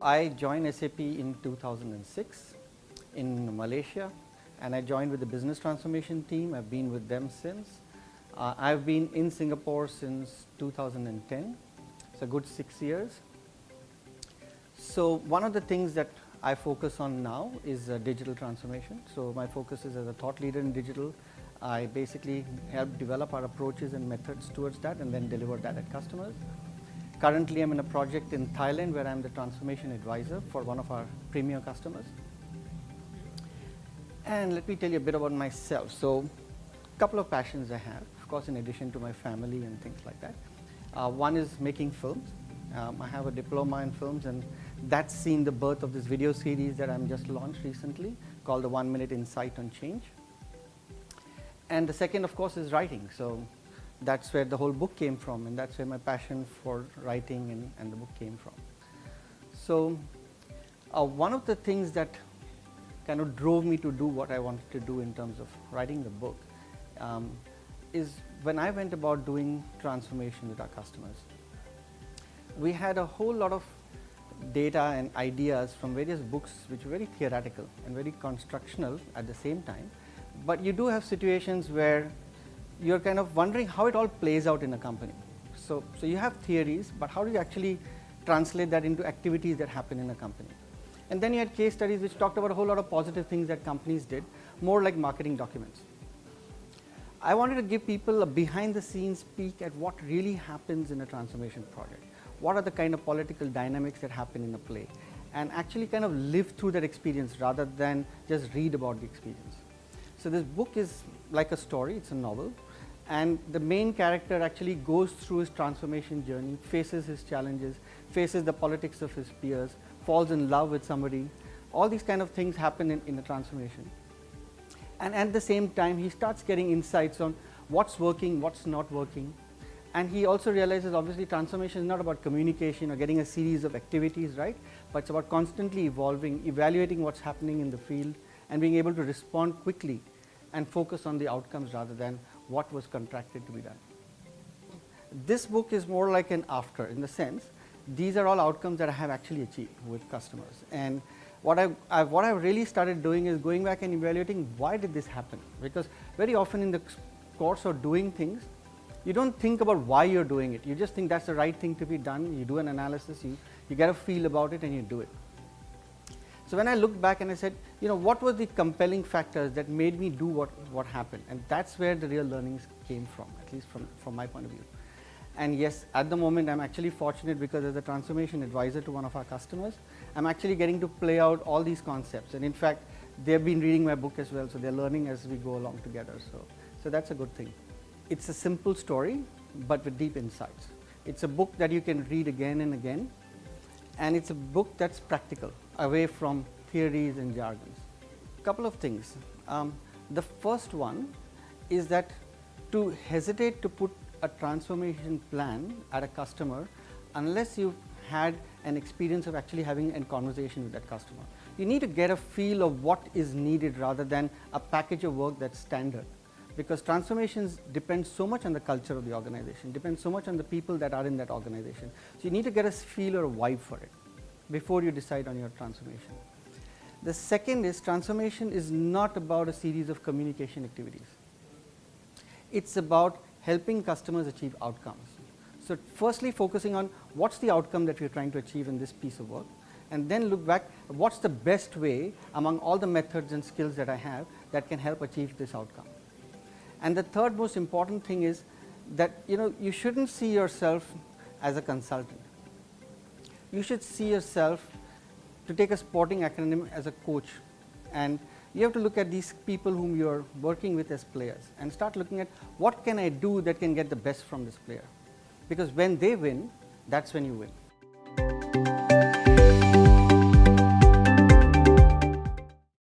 I joined SAP in 2006 in Malaysia, and I joined with the business transformation team. I've been with them since. I've been in Singapore since 2010. It's a good 6 years. So one of the things that I focus on now is digital transformation. So my focus is as a thought leader in digital. I basically help develop our approaches and methods towards that and then deliver that at customers. Currently, I'm in a project in Thailand where I'm the transformation advisor for one of our premier customers. And let me tell you a bit about myself. So a couple of passions I have, of course, in addition to my family and things like that. One is making films. I have a diploma in films, and that's seen the birth of this video series that I'm just launched recently called the 1 Minute Insight on Change. And the second, of course, is writing. So that's where the whole book came from, and that's where my passion for writing and the book came from. So one of the things that kind of drove me to do what I wanted to do in terms of writing the book is when I went about doing transformation with our customers. We had a whole lot of data and ideas from various books which were very theoretical and very constructional at the same time, but you do have situations where you're kind of wondering how it all plays out in a company. So you have theories, but how do you actually translate that into activities that happen in a company? And then you had case studies which talked about a whole lot of positive things that companies did, more like marketing documents. I wanted to give people a behind the scenes peek at what really happens in a transformation project. What are the kind of political dynamics that happen in a play, and actually kind of live through that experience rather than just read about the experience. So this book is like a story, it's a novel, and the main character actually goes through his transformation journey, faces his challenges, faces the politics of his peers, falls in love with somebody. All these kind of things happen in a transformation. And at the same time, he starts getting insights on what's working, what's not working. And he also realizes, obviously, transformation is not about communication or getting a series of activities, right? But it's about constantly evolving, evaluating what's happening in the field, and being able to respond quickly and focus on the outcomes rather than what was contracted to be done. This book is more like an after, in the sense, these are all outcomes that I have actually achieved with customers. And what I've really started doing is going back and evaluating why did this happen? Because very often in the course of doing things, you don't think about why you're doing it. You just think that's the right thing to be done. You do an analysis, you get a feel about it, and you do it. So when I looked back and I said, what were the compelling factors that made me do what happened? And that's where the real learnings came from, at least from my point of view. And yes, at the moment, I'm actually fortunate because as a transformation advisor to one of our customers, I'm actually getting to play out all these concepts. And in fact, they've been reading my book as well, so they're learning as we go along together. So that's a good thing. It's a simple story, but with deep insights. It's a book that you can read again and again, and it's a book that's practical, away from theories and jargons. A couple of things. The first one is that to hesitate to put a transformation plan at a customer unless you've had an experience of actually having a conversation with that customer. You need to get a feel of what is needed rather than a package of work that's standard. Because transformations depend so much on the culture of the organization, depend so much on the people that are in that organization. So you need to get a feel or a vibe for it before you decide on your transformation. The second is transformation is not about a series of communication activities. It's about helping customers achieve outcomes. So firstly, focusing on what's the outcome that we're trying to achieve in this piece of work, and then look back, what's the best way among all the methods and skills that I have that can help achieve this outcome. And the third most important thing is that you shouldn't see yourself as a consultant. You should see yourself, to take a sporting acronym, as a coach. And you have to look at these people whom you're working with as players and start looking at what can I do that can get the best from this player. Because when they win, that's when you win.